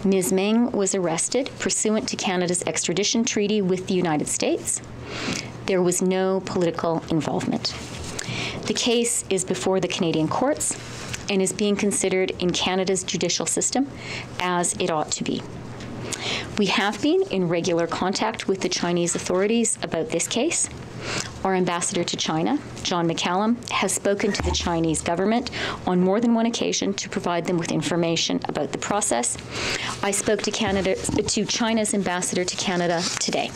Ms. Meng was arrested pursuant to Canada's extradition treaty with the United States. There was no political involvement. The case is before the Canadian courts and is being considered in Canada's judicial system as it ought to be. We have been in regular contact with the Chinese authorities about this case. Our ambassador to China, John McCallum, has spoken to the Chinese government on more than one occasion to provide them with information about the process. I spoke to China's ambassador to Canada today.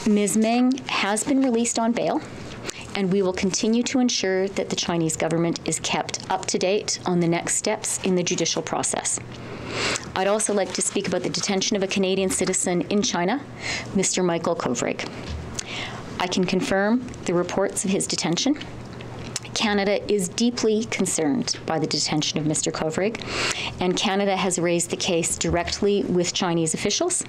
Ms. Meng has been released on bail, and we will continue to ensure that the Chinese government is kept up to date on the next steps in the judicial process. I'd also like to speak about the detention of a Canadian citizen in China, Mr. Michael Kovrig. I can confirm the reports of his detention. Canada is deeply concerned by the detention of Mr. Kovrig, and Canada has raised the case directly with Chinese officials.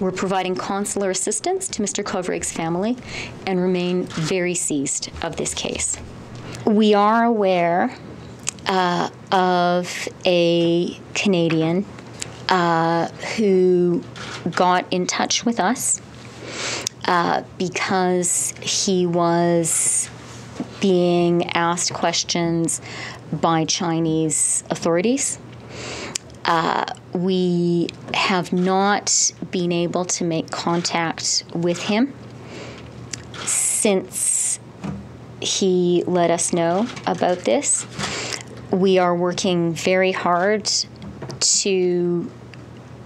We're providing consular assistance to Mr. Kovrig's family and remain very seized of this case. We are aware of a Canadian who got in touch with us because he was being asked questions by Chinese authorities. We have not been able to make contact with him since he let us know about this. We are working very hard to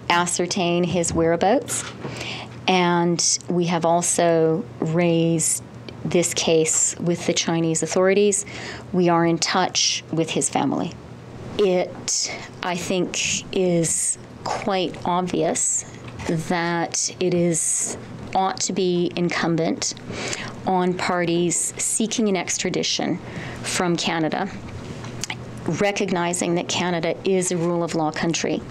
ascertain his whereabouts, and we have also raised this case with the Chinese authorities. We are in touch with his family. It, I think, is quite obvious that it ought to be incumbent on parties seeking an extradition from Canada, recognizing that Canada is a rule of law country,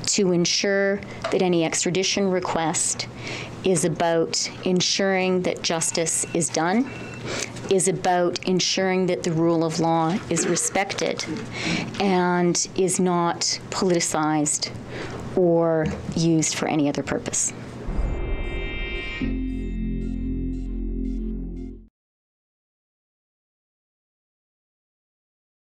to ensure that any extradition request is about ensuring that justice is done, is about ensuring that the rule of law is respected and is not politicized or used for any other purpose.